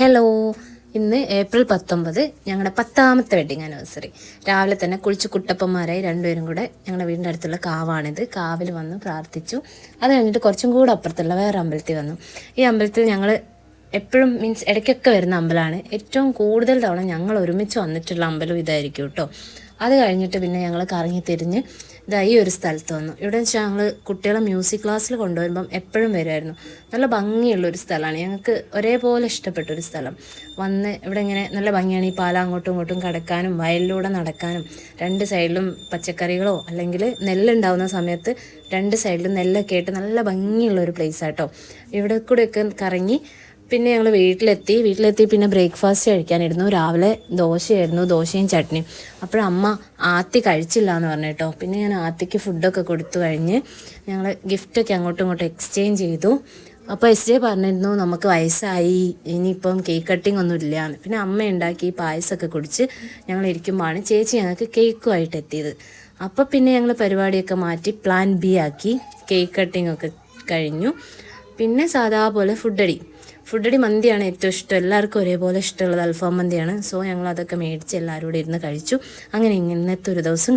Hello, ഇന്ന് April 19 ഞങ്ങളുടെ 10ാമത്തെ wedding anniversary. രാവിലെ തന്നെ കുളിച്ച് കുട്ടപ്പന്മാരായി രണ്ടുപേരും കൂടെ ഞങ്ങളുടെ വീടിൻ്റെ അടുത്തുള്ള കാവാണിത്. കാവിൽ വന്ന് പ്രാർത്ഥിച്ചു. അത് കഴിഞ്ഞിട്ട് കുറച്ചും കൂടെ അപ്പുറത്തുള്ള വേറെ അമ്പലത്തിൽ വന്നു. ഈ അമ്പലത്തിൽ ഞങ്ങൾ എപ്പോഴും ഇടയ്ക്കൊക്കെ വരുന്ന അമ്പലമാണ്. ഏറ്റവും കൂടുതൽ തവണ ഞങ്ങൾ ഒരുമിച്ച് വന്നിട്ടുള്ള അമ്പലം ഇതായിരിക്കും കേട്ടോ. അത് കഴിഞ്ഞിട്ട് പിന്നെ ഞങ്ങൾ കറങ്ങി തിരിഞ്ഞ് ഈ ഒരു സ്ഥലത്ത് വന്നു. ഇവിടെ വെച്ചാൽ ഞങ്ങൾ കുട്ടികളെ മ്യൂസിക് ക്ലാസ്സിൽ കൊണ്ടുവരുമ്പം എപ്പോഴും വരുമായിരുന്നു. നല്ല ഭംഗിയുള്ളൊരു സ്ഥലമാണ്, ഞങ്ങൾക്ക് ഒരേപോലെ ഇഷ്ടപ്പെട്ടൊരു സ്ഥലം. വന്ന് ഇവിടെ ഇങ്ങനെ നല്ല ഭംഗിയാണ്. ഈ പാലം അങ്ങോട്ടും ഇങ്ങോട്ടും കടക്കാനും വയലിലൂടെ നടക്കാനും, രണ്ട് സൈഡിലും പച്ചക്കറികളോ അല്ലെങ്കിൽ നെല്ലുണ്ടാവുന്ന സമയത്ത് രണ്ട് സൈഡിലും നെല്ലൊക്കെ ആയിട്ട് നല്ല ഭംഗിയുള്ളൊരു പ്ലേസ് ആട്ടോ. ഇവിടെ കൂടെയൊക്കെ കറങ്ങി പിന്നെ ഞങ്ങൾ വീട്ടിലെത്തി പിന്നെ ബ്രേക്ക്ഫാസ്റ്റ് കഴിക്കാനിരുന്നു. രാവിലെ ദോശയായിരുന്നു, ദോശയും ചട്നിയും. അപ്പോഴമ്മ ആത്തി കഴിച്ചില്ല എന്ന് പറഞ്ഞു കേട്ടോ. പിന്നെ ഞാൻ ആത്തിക്ക് ഫുഡൊക്കെ കൊടുത്തു കഴിഞ്ഞ് ഞങ്ങൾ ഗിഫ്റ്റൊക്കെ അങ്ങോട്ടും ഇങ്ങോട്ടും എക്സ്ചേഞ്ച് ചെയ്തു. അപ്പോൾ SJ പറഞ്ഞിരുന്നു നമുക്ക് വയസ്സായി, ഇനിയിപ്പം കേക്ക് കട്ടിങ് ഒന്നും ഇല്ല എന്ന്. പിന്നെ അമ്മ ഉണ്ടാക്കി പായസമൊക്കെ കുടിച്ച് ഞങ്ങൾ ഇരിക്കുമ്പോഴാണ് ചേച്ചി ഞങ്ങൾക്ക് കേക്കുമായിട്ട് എത്തിയത്. അപ്പോൾ പിന്നെ ഞങ്ങൾ പരിപാടിയൊക്കെ മാറ്റി പ്ലാൻ B ആക്കി. കേക്ക് കട്ടിങ് ഒക്കെ കഴിഞ്ഞു. പിന്നെ സാധാ പോലെ ഫുഡടി മന്തിയാണ് ഏറ്റവും ഇഷ്ടം. എല്ലാവർക്കും ഒരേപോലെ ഇഷ്ടമുള്ളത് അൽഫാം മന്തിയാണ്. സോ ഞങ്ങൾ അതൊക്കെ മേടിച്ച് എല്ലാവരും കൂടെ ഇരുന്ന് കഴിച്ചു. അങ്ങനെ ഇന്നത്തെ ഒരു ദിവസം